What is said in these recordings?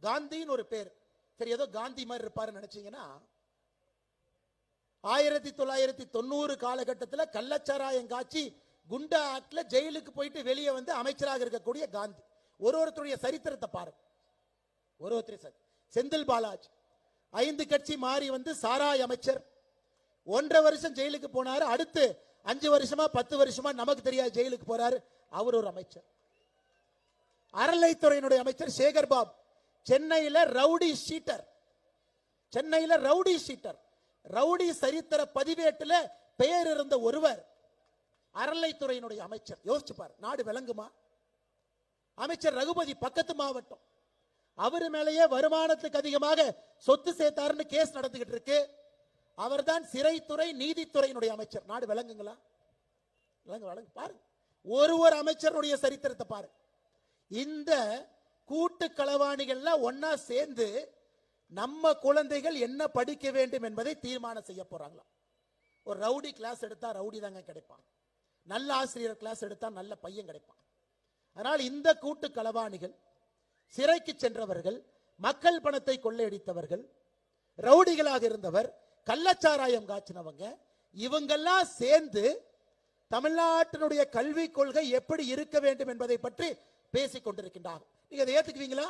காந்தின்னு ஒரு பேர். சரி, ஏதோ காந்தி மாதிரி இருப்பாருன்னு நினைச்சீங்கன்னா, 1990 காலகட்டத்தில் கள்ளச்சாராயம் காட்சி குண்டா ஆக்ட்ல ஜெயிலுக்கு போயிட்டு வெளியே வந்து அமைச்சராக இருக்கக்கூடிய காந்தி. ஒருத்தருடைய சரித்திரத்தை பாருங்க. ஒருத்தர் செந்தில் பாலாஜி 5 கட்சி மாறி வந்து சாராய் அமைச்சர், 1.5 வருஷம் ஜெயிலுக்கு போனாரு. அடுத்து 5 வருஷமா 10 வருஷமா நமக்கு தெரியாது ஜெயிலுக்கு போறாரு. அவர் ஒரு அமைச்சர். அறநிலைத்துறையினுடைய அமைச்சர் சேகர் பாபு சென்னையில ரவுடி ஷீட்டர். சென்னையில ரவுடி ஷீட்டர், ரவுடி சரித்திர பதிவேட்டில் பெயர் இருந்த ஒருவர் அறநிலைத்துறையினுடைய அமைச்சர். யோசிச்சு பாரு, நாடு விளங்குமா? அமைச்சர் ரகுபதி பக்கத்து மாவட்டம், அவர் மேலேயே வருமானத்துக்கு அதிகமாக சொத்து சேர்த்தாருன்னு கேஸ் நடந்துகிட்டு இருக்கு. அவர்தான் சிறைத்துறை நீதித்துறையினுடைய அமைச்சர். நாடு விளங்குங்களா? விளங்கு பாருங்க. ஒரு அமைச்சருடைய சரித்திரத்தை பாருங்க. இந்த கூட்டு களவாணிகள்லாம் ஒன்னா சேர்ந்து நம்ம குழந்தைகள் என்ன படிக்க வேண்டும் என்பதை தீர்மானம் செய்ய போறாங்களா. ஒரு ரவுடி கிளாஸ் எடுத்தா ரவுடி தாங்க கிடைப்பான், நல்ல ஆசிரியர் கிளாஸ் எடுத்தா நல்ல பையன் கிடைப்பான். அதனால் இந்த கூட்டு களவாணிகள், சிறைக்கு சென்றவர்கள், மக்கள் பணத்தை கொள்ளையடித்தவர்கள், ரவுடிகளாக இருந்தவர், கள்ளச்சாராயம் காய்ச்சினவங்க, இவங்கெல்லாம் சேர்ந்து தமிழ்நாட்டினுடைய கல்விக் கொள்கை எப்படி இருக்க வேண்டும் என்பதை பற்றி பேசிக் கொண்டிருக்கின்றார்கள். நீங்க அதை ஏத்துக்குவீங்களா?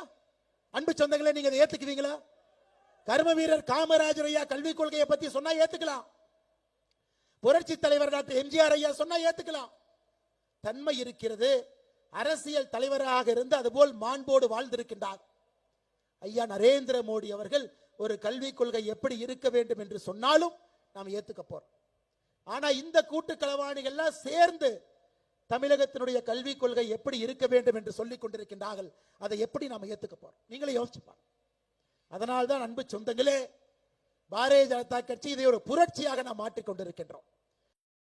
அன்பு சொந்தங்களே, நீங்க அதை ஏத்துக்குவீங்களா? கர்ம வீரர் காமராஜர் ஐயா கல்விக் கொள்கையை பத்தி சொன்னா ஏத்துக்கலாம். புரட்சி தலைவர் டாக்டர் எம்ஜிஆர் ஐயா சொன்னா ஏத்துக்கலாம். தன்மை இருக்கிறது. அரசியல் தலைவராக இருந்து அதுபோல் மாண்போடு வாழ்ந்திருக்கின்றார் ஐயா நரேந்திர மோடி அவர்கள். ஒரு கல்விக் கொள்கை எப்படி இருக்க வேண்டும் என்று சொன்னாலும் நாம் ஏத்துக்க போறோம். ஆனா இந்த கூட்டு களவாணிகள்லாம் சேர்ந்து தமிழகத்தினுடைய கல்விக் கொள்கை எப்படி இருக்க வேண்டும் என்று சொல்லிக் கொண்டிருக்கின்றார்கள். அதை எப்படி நாம் ஏத்துக்க போறோம்? நீங்களே யோசிச்சு பாருங்க. அதனால்தான் அன்பு சொந்தங்களே, பாரதிய ஜனதா கட்சி இதை ஒரு புரட்சியாக நாம் மாற்றிக் கொண்டிருக்கின்றோம்.